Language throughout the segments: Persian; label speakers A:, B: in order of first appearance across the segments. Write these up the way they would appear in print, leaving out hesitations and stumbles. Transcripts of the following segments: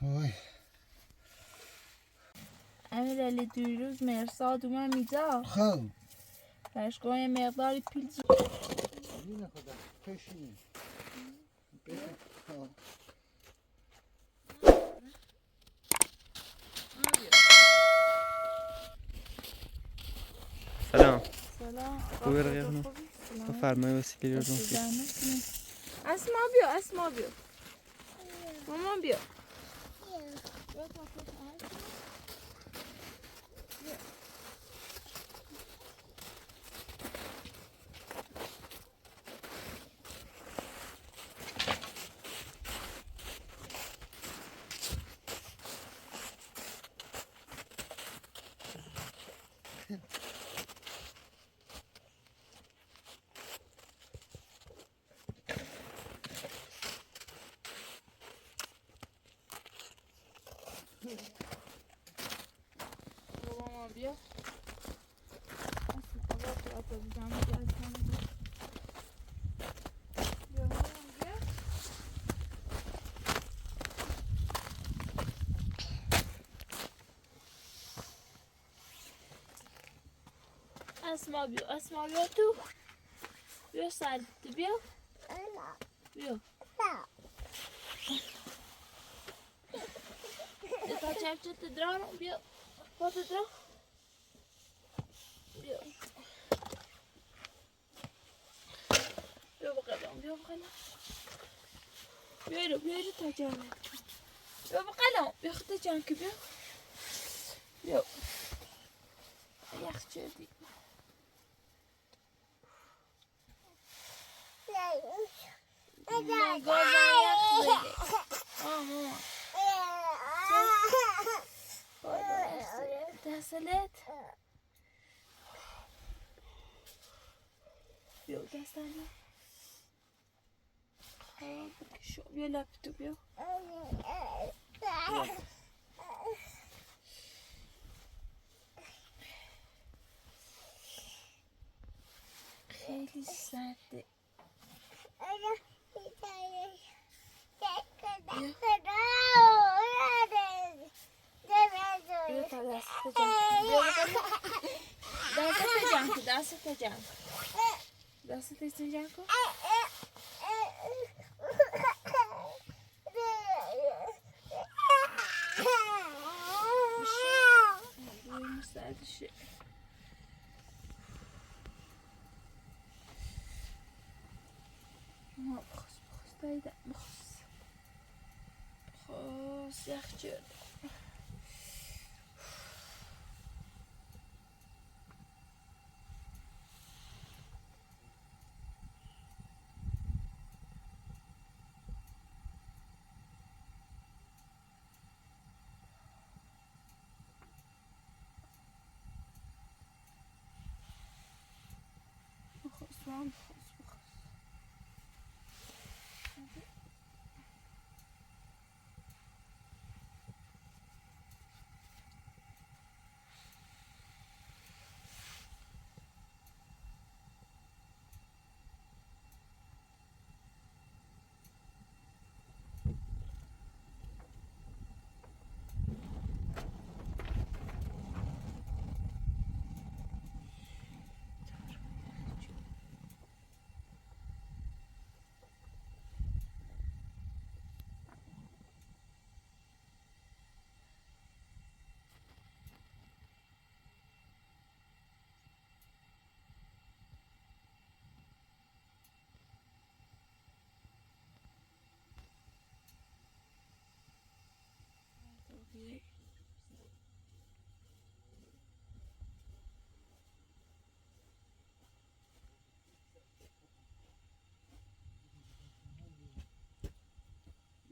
A: وای
B: امیرعلی دیروز مرصاد اومد میزا
A: خب
B: باشگاه یه مقداری پیل
A: اینه خدا کشی
C: سلام.
B: سلام
C: خوبی رقیقنا؟ بفرمایید وسیله جون.
B: اسما بیا مامان بیا مامان بیا اسما بیا تو بیا سرد بیا بیا تا چپ درام بیا پات درام بیا بقلم بیا تا جانه بیا بقلم بیا خدا جان که بیا یخ چردی نگاه یخ بده ماما دستلت بیا دستم بیا لب تو بیا خیلی سرده دست جمع کن بخص یخ چرد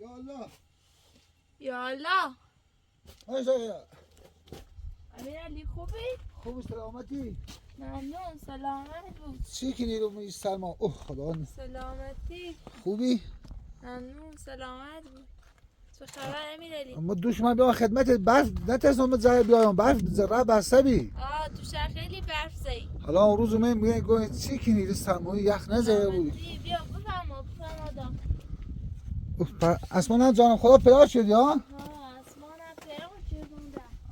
A: یا الله
B: یا الله
A: ماشاءالله
B: امیرعلی خوبی؟
A: سلامتی
B: ممنون سلامت بود
A: چی کنی رو میگی سلمان اوه خدا
B: سلامتی
A: خوبی؟
B: ممنون سلامت بود چه خبر امیرعلی؟
A: اما دوش من بیام خدمت برف نترسم زای بیایم برف ذره بسته بی
B: تو شهر خیلی برف زایی
A: حالا اون روز من میگن گوی چی کنی رو سرمایه یخ نزده بود
B: بیا بفرما آدم
A: اسمان جانم خدا پدر شدی ها؟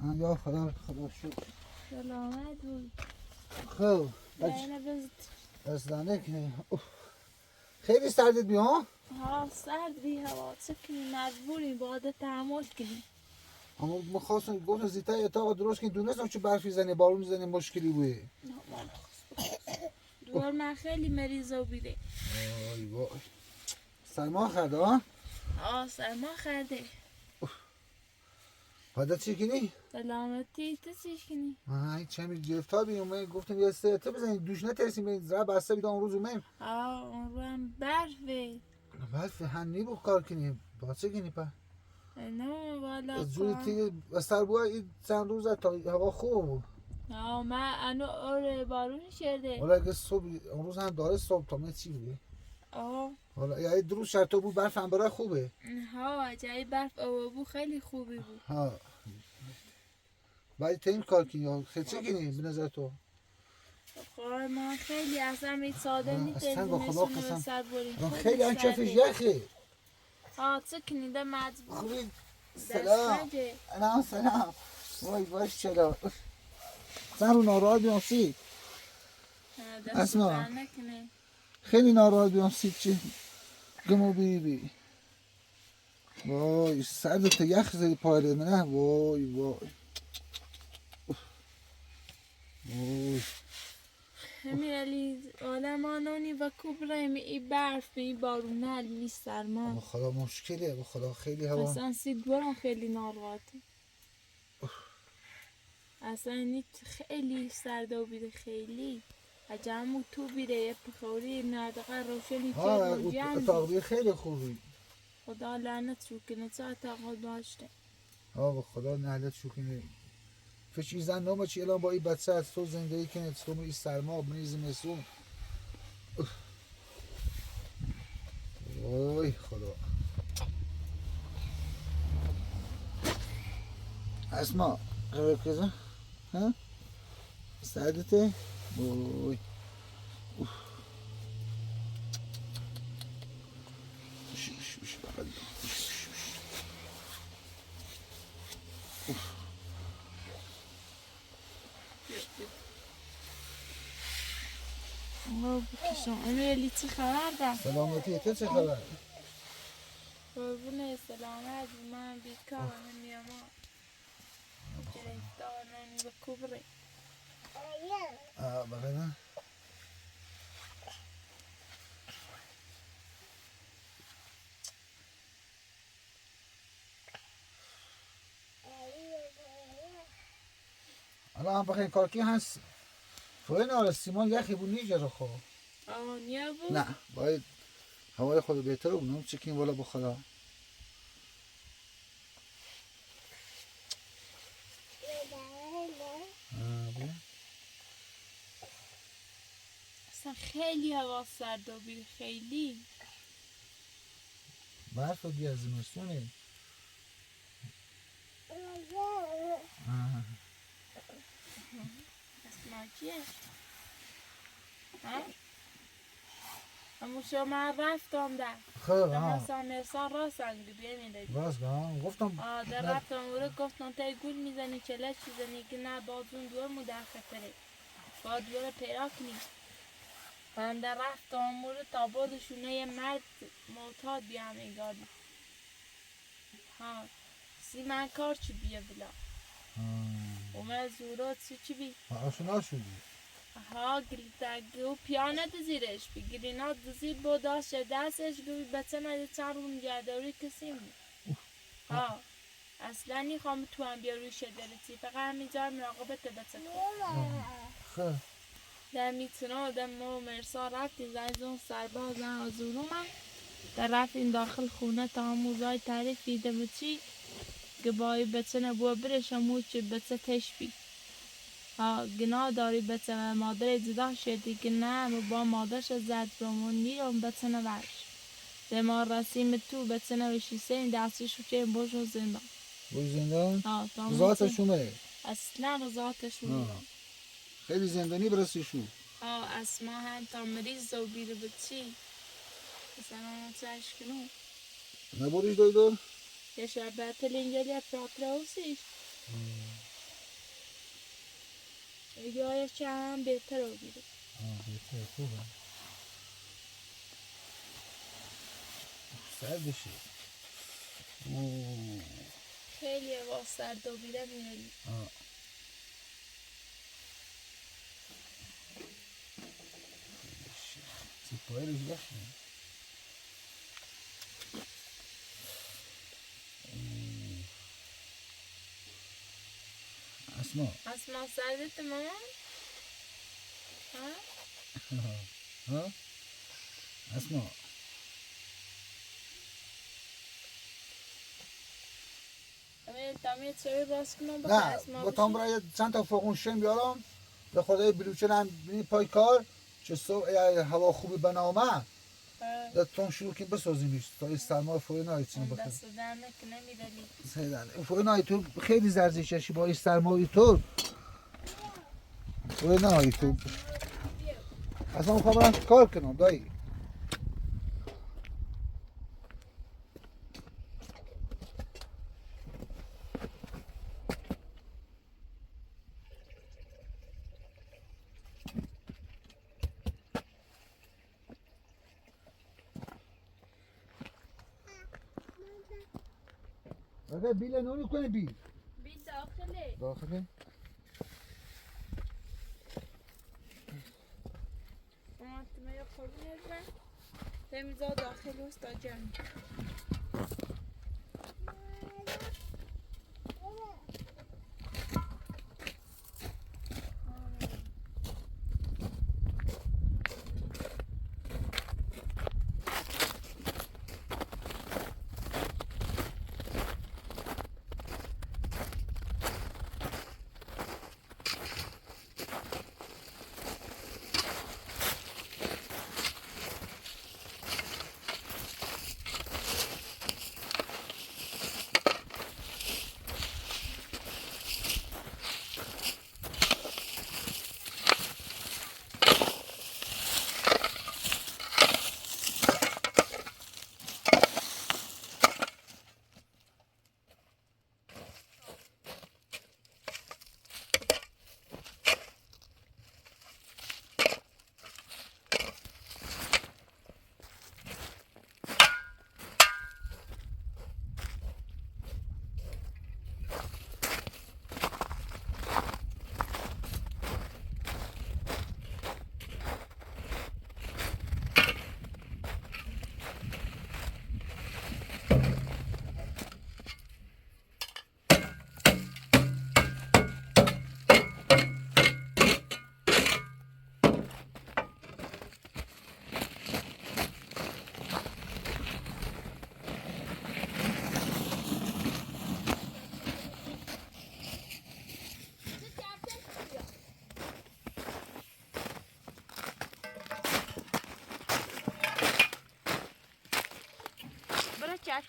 A: یا خدا شکر.
B: سلامت بود.
A: خب
B: بینه بزد.
A: اصلا که خیلی سردت بیا.
B: ها سرد بی هوا چه کنی مجبوریم باید تحمل کنیم.
A: اما میخواستم گفتم زیتا اتاق درست که دونستم چه برفی زنه بارون میزنه مشکلی بوده.
B: دوار من خیلی مریضا بیده.
A: وای وای سرما خرده ها؟
B: سرما خرده.
A: حالا چی کنی؟
B: سلامتی تو چی کنی؟
A: من چه می گرفتار بیومه گفتم یه ساعته بزنید دوش نترسیم برید زرا بسته بیدم اون روز اومیم.
B: اون رو هم برفه.
A: برف هنی بود کار کنیم با چه کنی پا؟
B: نه والا
A: جوری تیگه بستر بود این چند روز تا هوا خوب بود.
B: من انو آره بارون شده.
A: حالا اگه صبح اون روز هم داره صبح تا من چی بودی؟
B: آه
A: حالا یه دو روز شرطه بود برف هم برای خوبه.
B: جای برف بود خیلی خوبی بود.
A: ها باید تیم کار کنی یا خیلی چه کنی به نظر تو؟
B: خواه ما خیلی اصلا می ساده نیست
A: اصلا با خدا
B: زمستون
A: قسم.
B: به سر بریم
A: خیلی هم کفش یخه.
B: چه کنیده مجبور
A: خوبی سلام. نه سلام. وای باش چرا زن رو ناراحت بیام سی اسما خیلی ناراحت بیام سی چی گمو بی وای سرد تا یخ زدی پایده نه وای وای وای
B: امیرالی آدمانانی و کوبرم ای برف ای بارون هل می سرما
A: با خدا مشکلیه با خدا خیلی هوا
B: اصلا سیدوارم خیلی ناراحته اصلا نیت خیلی سردا بیده خیلی عجمو تو بیده یه پخوری نردقه روشنی که
A: اتاقی خیلی خوبی
B: خدا لعنت رو کنه چه اتاقا داشته
A: با خدا نهلت شو کنه فشی زن نامه چی الان با این بچه از تو زندگی کنه تو این سرما بنی زمستون وای خدا اسما قرار کجا ها سعادته وای
B: بکشم امیرالی چه خبر ده؟
A: سلامتی تو چه خبر؟
B: قربونه سلامت من بیکار نمیاما گرفتار نمی و کبره
A: بقیده الان هم بخیر کارکی هست فوری ناره سیمان یخی بود نیجه رو خواه
B: نیا بود؟
A: نه باید هوای خود بهتر بونم چکیم والا بخدا
B: اصلا خیلی هوا سرد و بیر خیلی
A: برف بی از زمستونه
B: اسما کیه؟ اما شما رفتم در
A: خب
B: سامرسان راست انگی بیمیده
A: راست گفتم
B: در رفتم او رو گفتم تای گل میزنی چلش میزنی که نه بازون دور مو در خطره باید دور پیرا کنی من در رفتم او رو تا بادشونه یه مرد معتاد بیام ایگاری سی من کار چی بیه بلا اومد زورات چی بی
A: آشنا شدی
B: گلتگو پیانه زیرش بگیری نه زیر بوداش دستش گوی بچه مده چند رو نگهداری کسیم اصلا نیخوام تو هم بیا روی شدرتی فقط همیجا مراقبت بچه
A: خب
B: در میتونه آدم ما و مرسا رفتیم زنزون سرباز زن آزورو من در رفتیم داخل خونه تا هموزای تعریف دیده بچی که بای بچه نبوه برش هموز چه بچه تش بی گناه داری بچه مادر جدا شدی که نه با مادرش زد برمون نیرم بچه نورش ده ما رسیم تو بچه نوشی سین دستی شو چه باشو زندان
A: بوی زندان؟ رضاعتش اومه؟
B: اصلا رضاعتش اومه
A: خیلی زندانی برسی شو
B: اسما هم تا مریض و بیره بچی اصلا ما چهش کنو
A: نبوریش دویدو؟
B: یه شب تلینگلی پرات روسیش ویدیوهایش هم بهتر رو بیده.
A: بهتره خوبه سردشه
B: خیلی با سرد و بیده میرلی.
A: سیپایی رو جدش
B: اسما سردت مامان؟
A: ها؟ اسما
B: تامیت سوی باز کنم با
A: نه
B: اسما
A: با تام برای چند تا فوقون شم بیارم به خدای بلوچه هم بینی پای کار چه صبح هوا خوبی بنامه دتون شروع کنیم بسازیمش تا این سرما فوری نایتون بخیر
B: دست دهنه که نمیدلی
A: سیدن فوری نایتون خیلی زرزششی با این سرما اینطور فوری نایتون اصلا میخوام برم کار کنم دایی اگه بیل نونی کنه بیل داخله
B: تمام خوبی نزن تمیزا داخل وسط جمع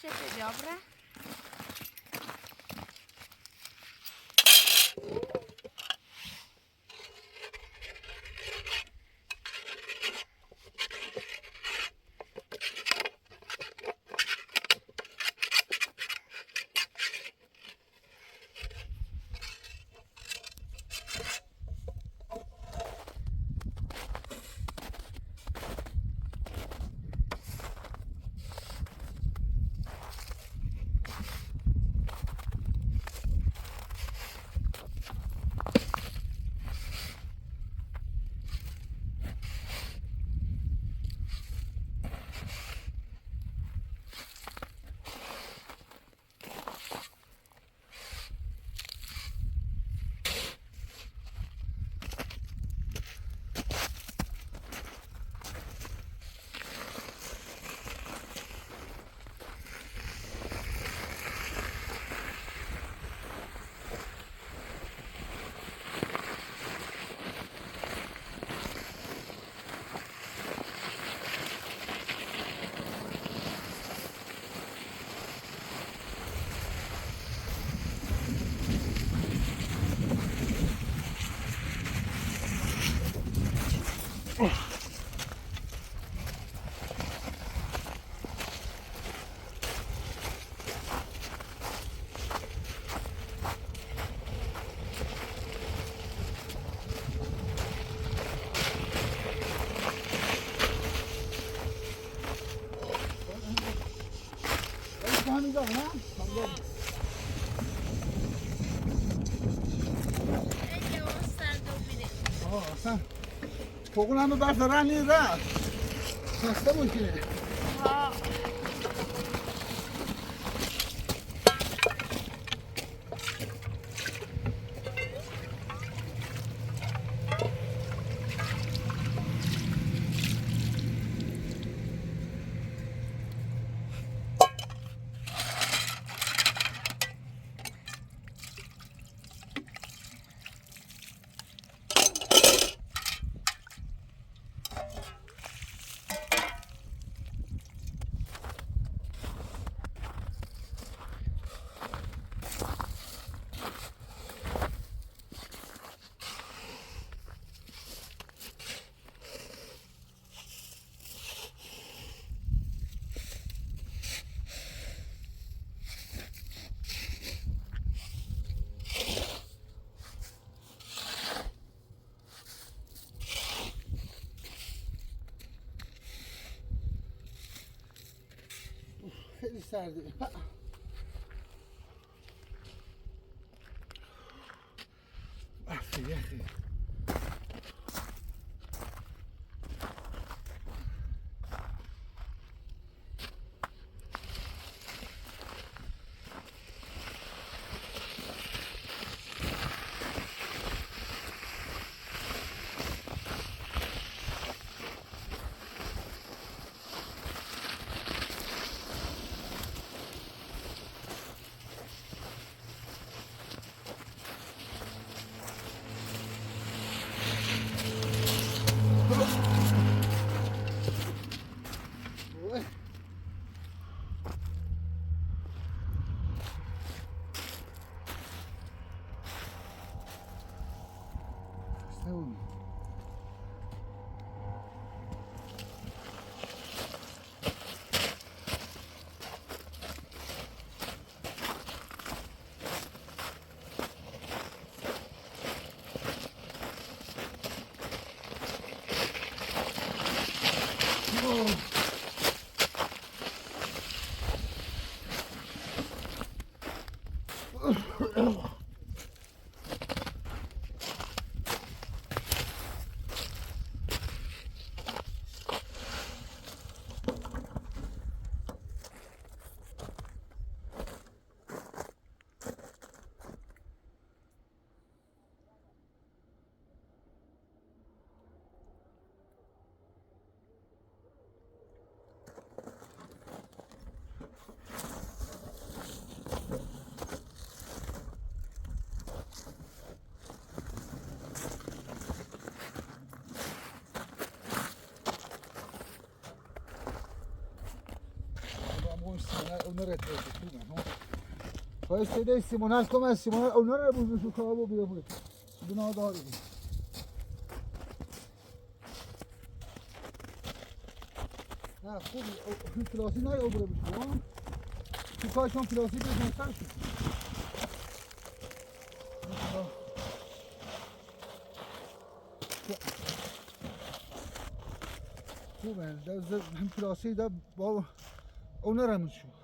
B: چه جابره
A: اصلا فوقون همه برف دارن این رفت خسته ممکنه
B: ها
A: خیلی سرده برف یخی Poi se dei Simonal come Simonal onore bu su kabo bile bu. Buna da ari. Ha خوبی این کلاسی نه اوبره بشه تو کارشون کلاسی بزنستر شد خوبه در هم کلاسی در با اونر همون شد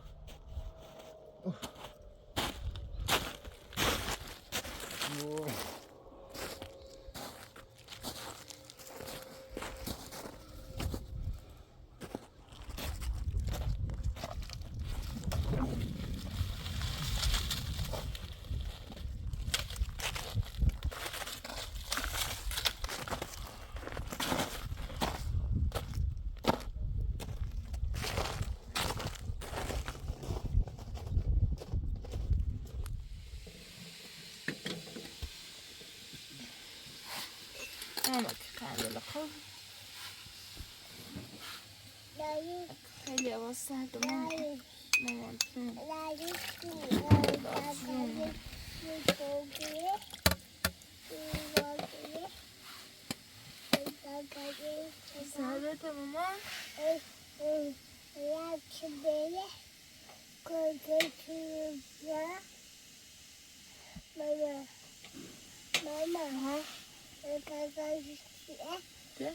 B: اما که خیلی خوب خیلی واسه دومان سعادت مامان ماما ده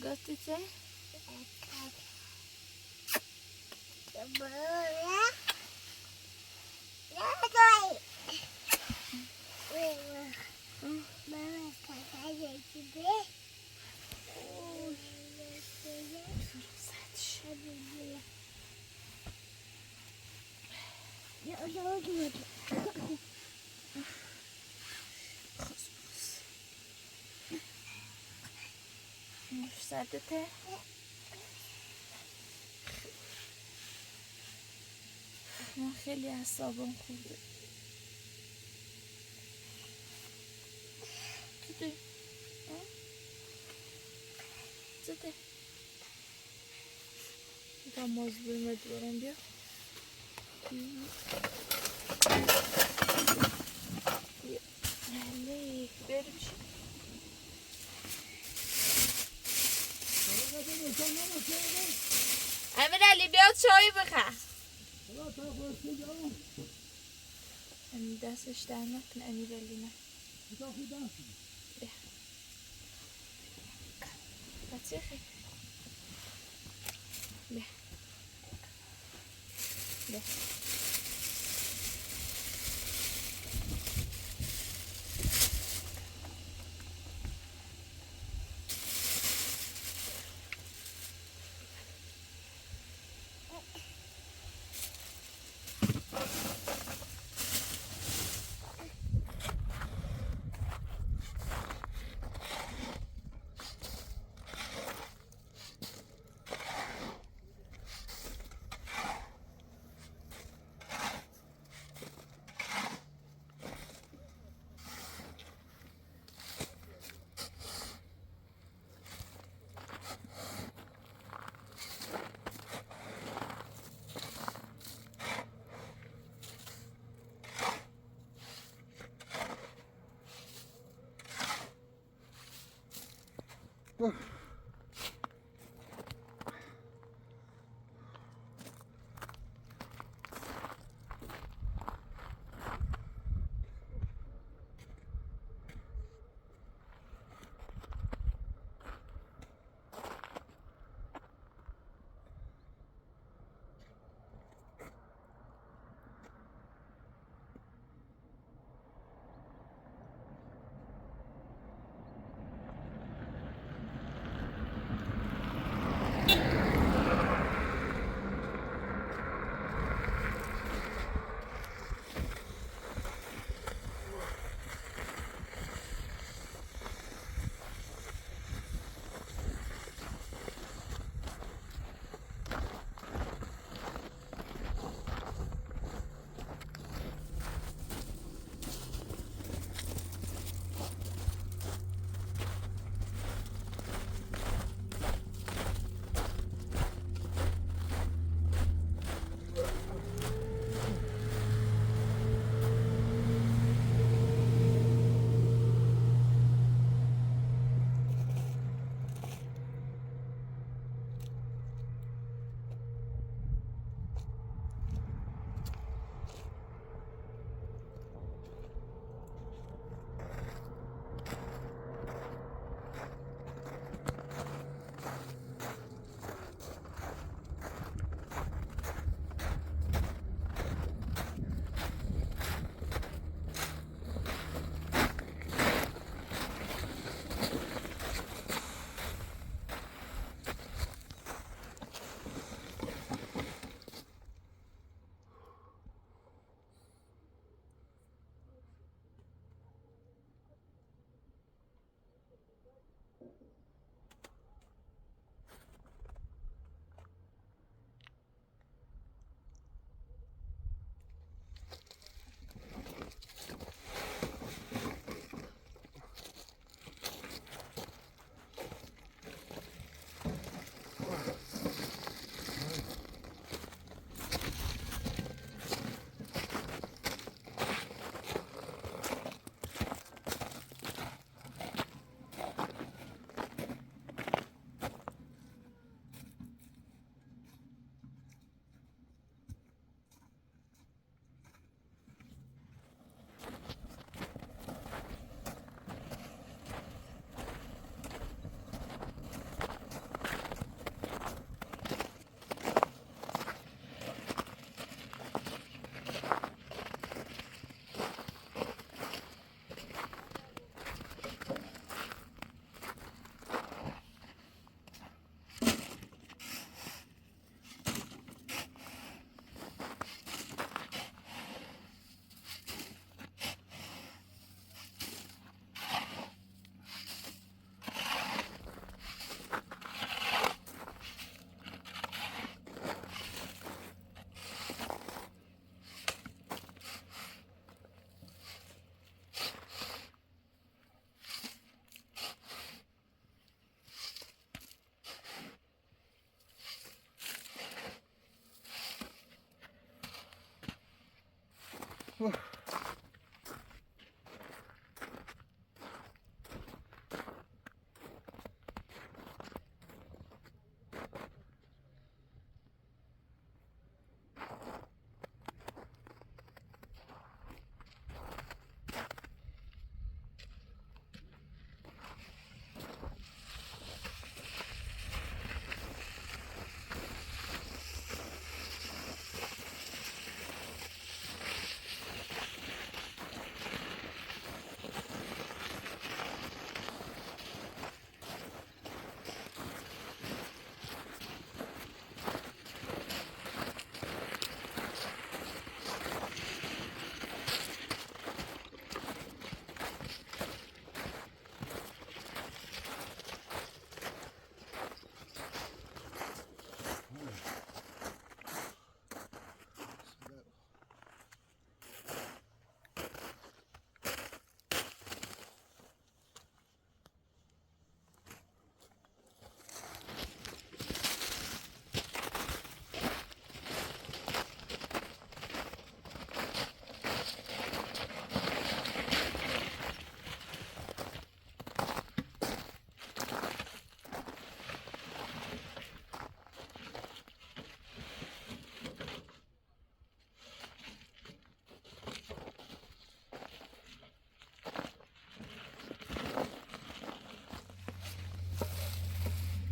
B: گفتی چه؟ ساعتته؟ من خیلی اعصابم خورده. چطور؟ چطور؟ تا مزبور مدورم بیا. بله بریم چی؟ امیر علی بیا چای بخور. امیر دستش در نکن امیر علی نه. بچه خیلی بیا بیا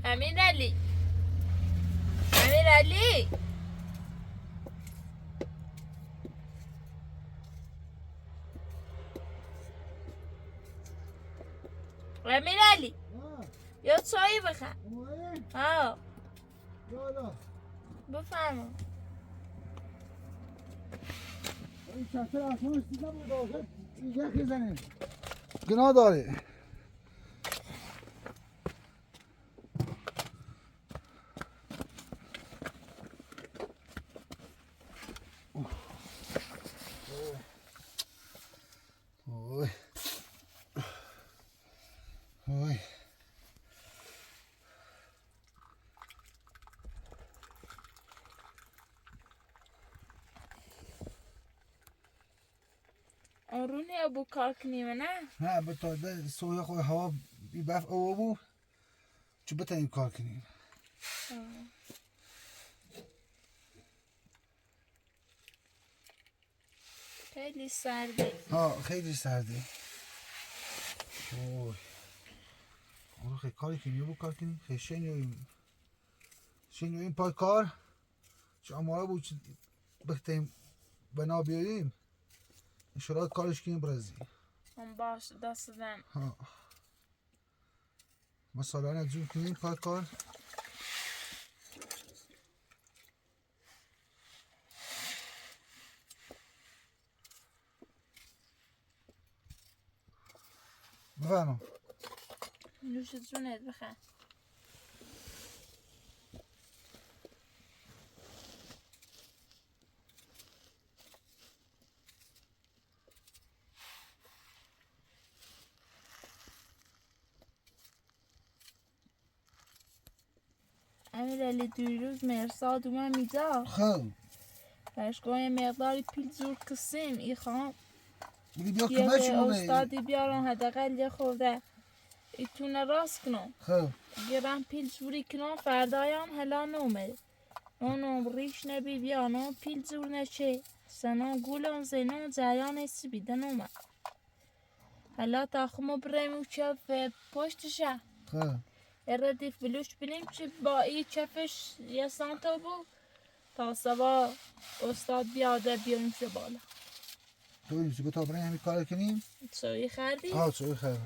B: امیر علی امیر علی امیر علی یا چایی بخر ها بفرما
A: این چطور اصلا سیزن بود آخه یخ میزنه گناه داره اوی اوی
B: آرونی ابو کار کنیم نه
A: نه به تا سویا خود هوا بی بف او بود چو بتاییم کار کنیم
B: خیلی سرده
A: خیلی سرده اوی اونو خیلی کاری کنیم بو کار کنیم خیلی شنیویم پای کار چه اماره بود چه بختیم بنا بیاریم انشالله کارش کنیم برزی
B: هم باش دست دن
A: ما سالانه جور کنیم پای کار بفرما
B: نوش جونت بخیر امیرعلی دیروز مرساد اومد میدا
A: خب
B: بهش گفتم یه مقداری پیل زور کسیم ای خواهم
A: بگی بیا
B: یه
A: کمک شما
B: استادی بیارم حداقل یه خورده ایتونه راست کنم
A: خب
B: گرم پیل زوری کنم فردایم هلا نومه اونم ریش نبی بیانم پیل زور نشه سنم گولم زینم جریان سی بیدن اومد هلا تاخمو بریم و چف پشتشه
A: خب
B: ردیف بلوش بینیم چه با ای چفش یه سانتا بود تا سوا استاد بیاده بیاریم شو بالا
A: تو این سو تا برای همین کار کنیم
B: چوی خردی؟
A: چوی خیلی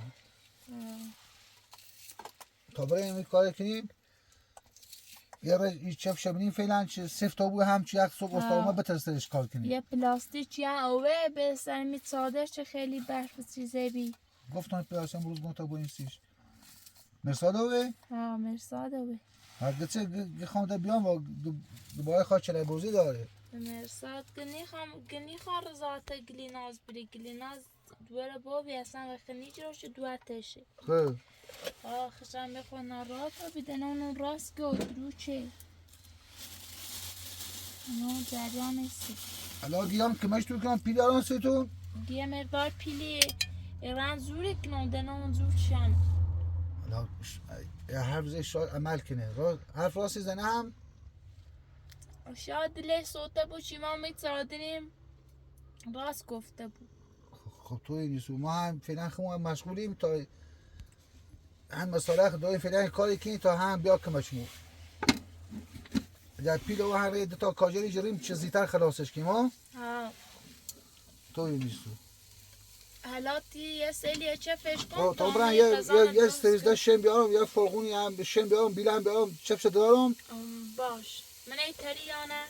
A: تا برای همین کار کنیم یه رای چپ شبینیم فعلا چه سفت تا بود هم چه یک صبح استاد ما بترسش کار کنیم
B: یه پلاستیک یا اوه به سرمی صادر چه خیلی برف چیزه بی
A: گفتم پلاسم روز تا با این سیش مرساد اوه
B: مرساد اوه
A: هرگه چه گخوام دا بیام و دوباره خواه چلای بوزی داره
B: مرساد گنی خواه رزاعت گلیناز بری گلیناز دوره بابی اصلا وقت نیجروش دو تشه
A: خب
B: خشم بخواه نارات رو بیدن اونو راست گود رو چه اونو جریان سی
A: الان گیام که مشتور کنم پیل الان سیتون
B: گیه مردار پیلی ایران زوری کنم دنون زور شن
A: الان حرف زی شاید عمل کنه حرف راستی زنه هم
B: شاید دلش سوته بود چیما میترادنیم راست گفته بود
A: خب توی نیستو ما هم فعلا خمون مشغولیم تا هم مسئله داریم فعلا کاری کنیم تا هم بیا کمشمون اگر پیل و هر دو تا کاجری جریم چه زیتر خلاصش کنیم ها توی نیستو
B: حالاتی یه سلیه چه فش کن
A: تا برن یه سریزده شم بیارم یه فرغونی هم شم بیارم بیل هم بیارم چپش دارم
B: باش من ای تری یا نه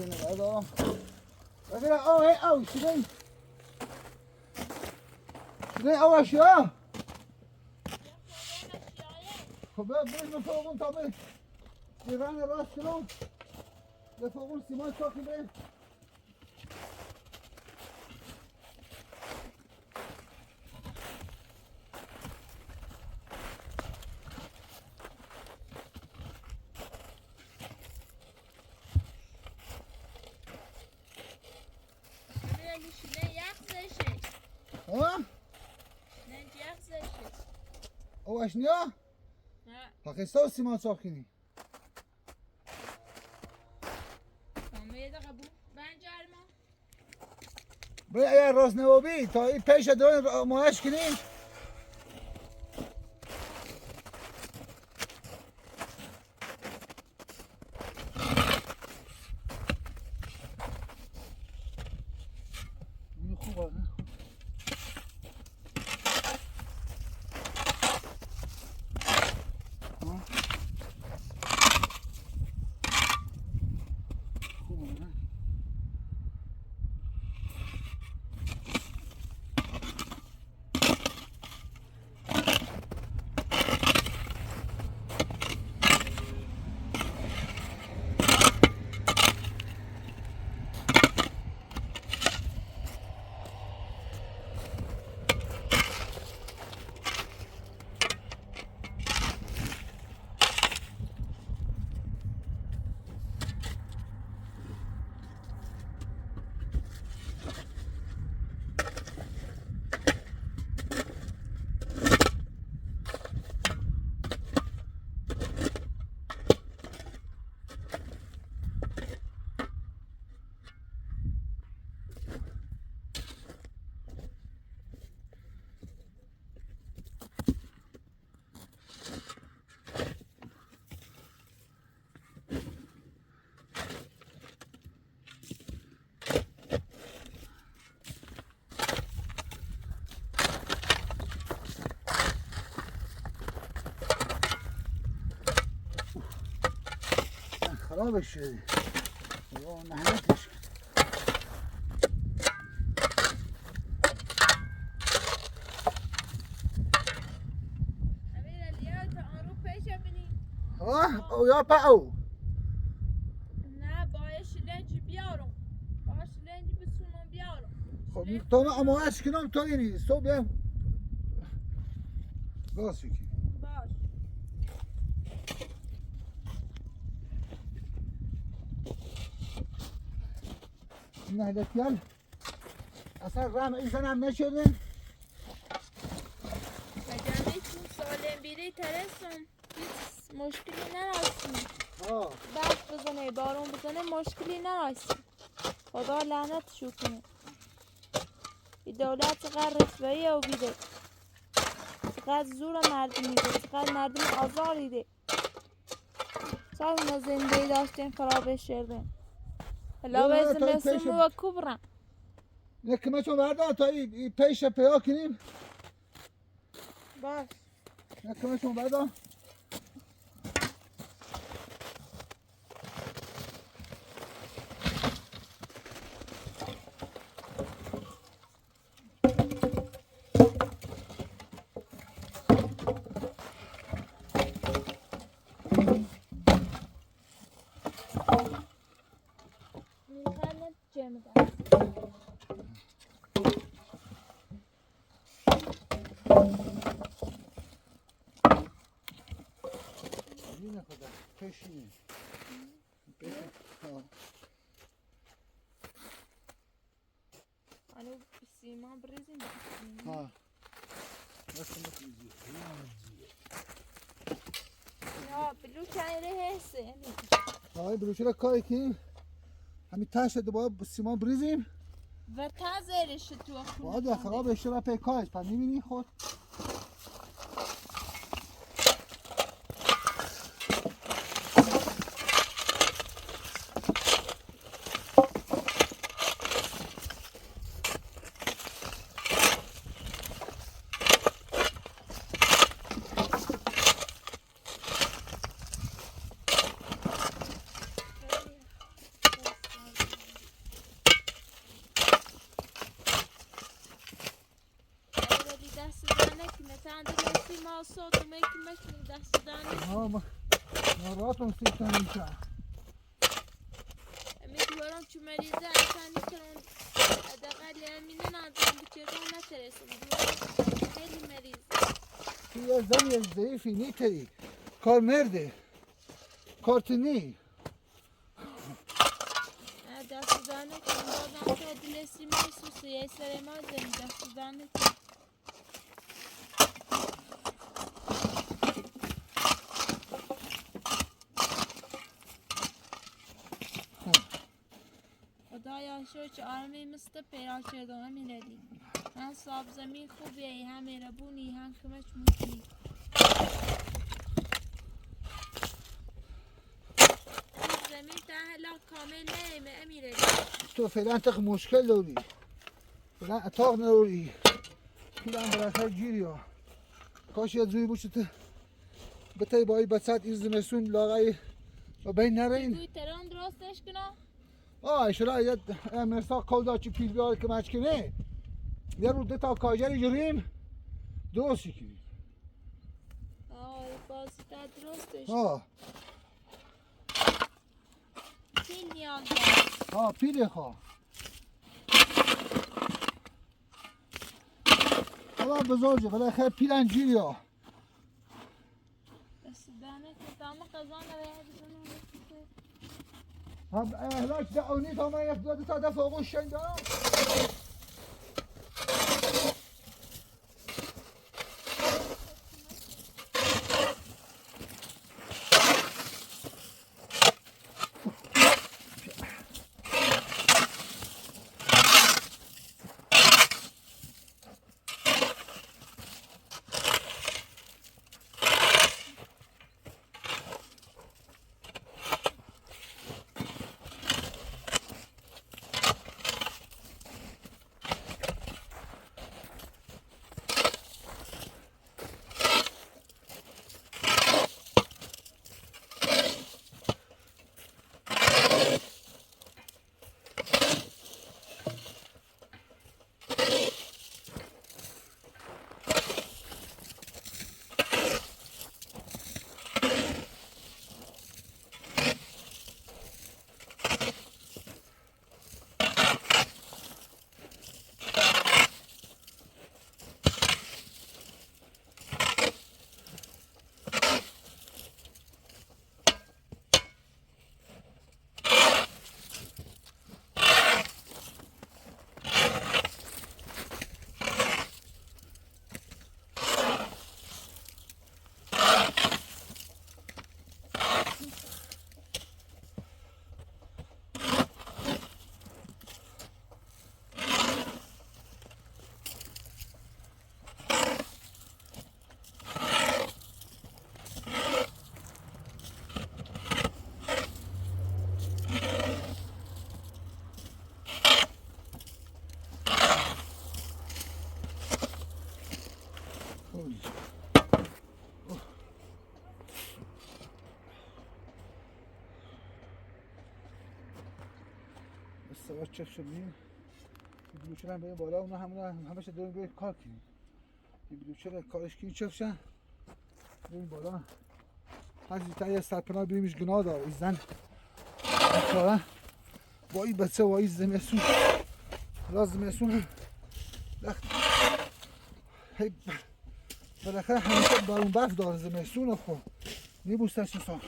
A: اینه بعدا ببینم او شدین او اشیا خب بریم فوقون تا به دیران راست کنم به فوقون سیمان چاکی بریم او اشنیا؟ پاکستان سیمان چاکنی برای اگر راست نوابی تا این پیش دارن ماهش کنی این خوبه نه خرابش شده نحنتش او یا پا او
B: نه باید لنجی بیارم باید لنجی بسونم بیارم
A: خب تو اما اشکنم تو اینی تو بیم باز شکی
B: باش
A: نهلتیال اصلا رحم ایزن هم نشدن
B: اگر چون سالم بیری ترسم هیچ مشکلی نرسیم برف بزنه بارون بزنه مشکلی نرسیم خدا لعنتشو کنه این دولت چقدر رسوایی او بیده چقدر زور مردم میده چقدر مردم آزار دیده چقدر اونا زندگی داشتیم خرابش شدیم علاوه از مثل و کبرم
A: یکی مچون بردار تا این پیش پیا کنیم
B: باش
A: یکی مچون بردار نه خدا پیشینه
B: آنو سیمان بریزیم
A: ها
B: یا بلو کنیره هسته
A: های بلوچه را کاری کنیم همین تاش دوباره سیمان بریزیم
B: و تازرش تو خونه
A: باید خراب اشته را پیکایش پس میبینی خود
B: تندرستی ما صوت و میکمش دست دانی
A: ما ناراتون سیستم میشه
B: امیدوارم چون مریضه اصلا نیترون حداقل امینه ندارم بچه‌ها نترسم خیلی مریضه
A: تو یه زن ضعیفی نیتری کار مرده کارتنی
B: دست دانه کن بازم تا دلسی میسوسی یه سر ما زنی دست دانه کن خدایا شو چه آرمی مست پیرا کردم امیرعلی من صاحب زمین خوبیه هم میربونی هم کمش موتی زمین تحلا کامل نیمه امیرعلی
A: تو فعلا تق مشکل داری فعلا اتاق نداری فعلا بالاخره گیری ها کاش یه جوی بوشت بتای بایی بسات این زمستون لاغای و بین نرین
B: توی تران درستش کنم
A: اشرا یه مرسا کلدا چی پیل بیار که مچ کنه یه رو دتا کاجر جریم درست کنیم
B: بازی تا درستش پیل نیاز دارم
A: پیل خواه حالا بزرگه بالاخره پیل انجیری ها
B: دست دانه که تمام قضا نوید
A: اهلاک دعونی تا من یک دو تا دفعه آقوش شنگم سوار چک شدیم بلوچه هم بریم بالا اونا همش داریم بریم کار کنیم بلوچه کارش کنیم چک شن بریم بالا هرچی تا یه سرپناه بریمش گناه داره این زن کارا با این بچه و این زمستون راز زمستون بالاخره همیشه بارون برف داره زمستون خب میبوستش ساخته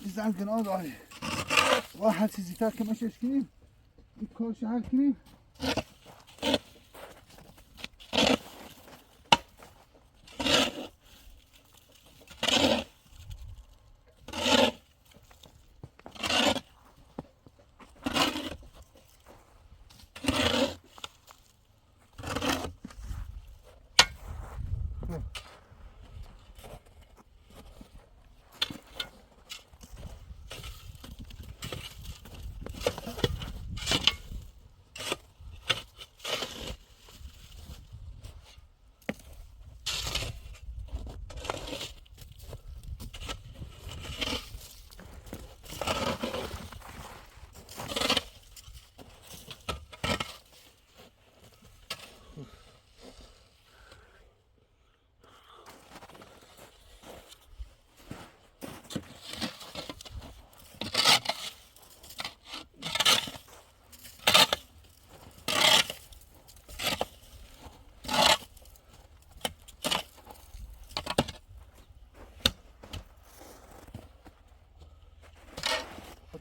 A: این زن گناه داره و هر چیزی تر که مشش کنیم این کارش حل کنیم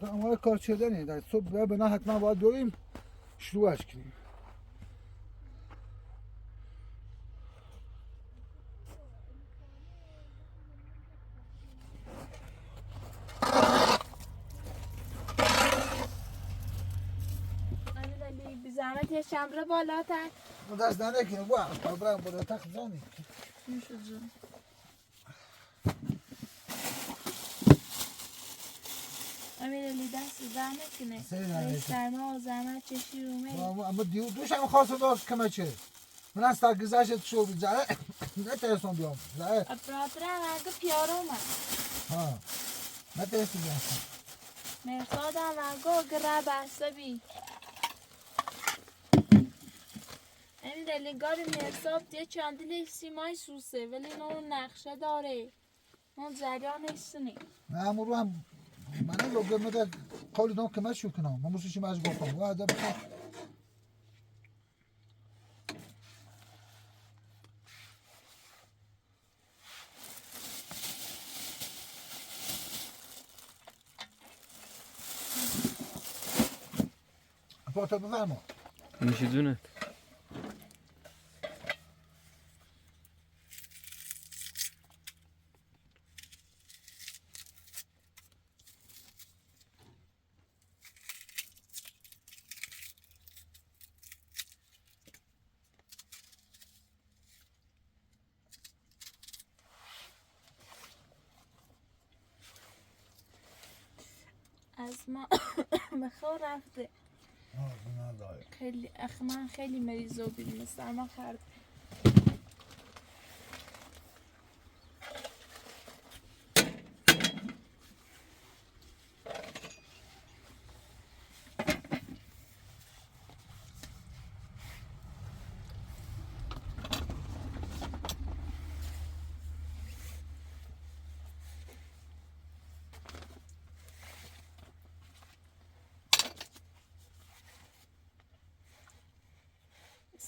A: اما کار شدنه در صبح بنا حتما باید بریم شروعش کنیم.
B: امیرعلی بی زحمت یه شمره بالاتر.
A: دست دانه کنیم با برم بالا تخت زنیم.
B: میشه جون. امیرعلی دست در نکنه.
A: سه
B: سرما و زحمت چشی رو میری.
A: اما دوش هم خواست داشت کمه چه من از تا گذشت شو بزاره نترسم بیام زاره
B: اپراتره اگه پیارو من.
A: ها نترسم بیام
B: مرسادم اگه گره بسته بی. امیرعلی گاری مرساد یه چندیل سیمای سوسه ولی اون نقشه داره. اون جریان نیستنی.
A: نه امرو هم من لوگو مده قول دام کمه شو کنم من موسیقی ماش گفتم و ادب پاتو بفرما
C: میشه دونت
B: از ما بخور رفته. خیلی من خیلی مریض و بیرون سرما خرد.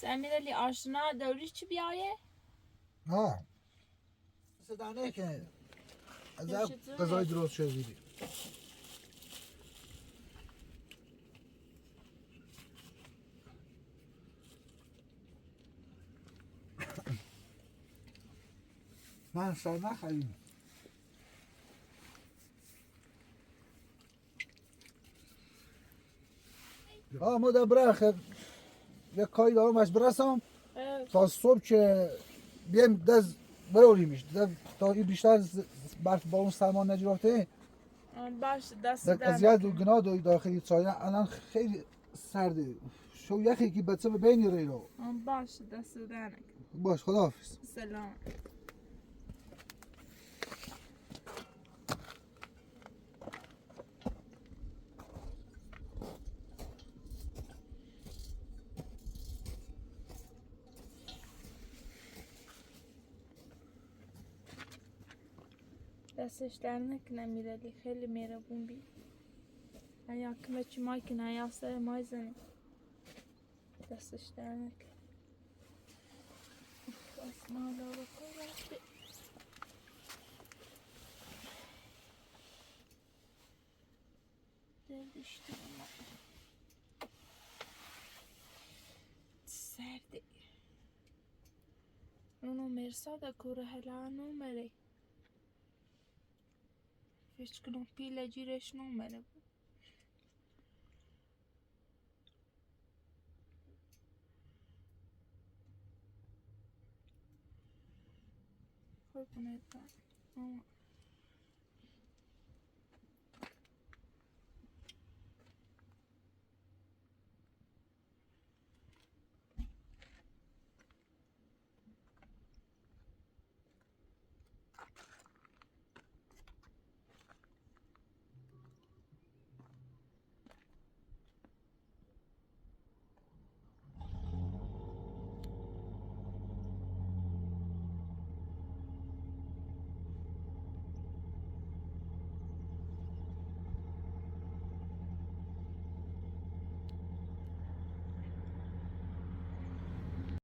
B: امیرعلی آشنا دوری چی بیایه؟
A: ها صدانه که از غذای درست شده بیدی من سر نخریم مادر برخه یک کاری دارم از برسم تا صبح که بیم دست بروریمش تا این بیشتر برف با اون سرما نجرفته
B: باش دست
A: اذیت و گناه دوی داخلی چای الان خیلی سرده شو یخی که بچه به بینی رو
B: باش دست در نکن.
A: باش خداحافظ
B: سلام. دستش در نکنه امیرعلی خیلی مهربون بی. ایا کمه چی مای کنه یا سر مای زنی. دستش در نکنه. بس مالا بکن رفته. دلش دارم. سرده. اونو مرساده کوره هلا نومره. هیچ کنون پیله جیرش نومره بود. خب کنید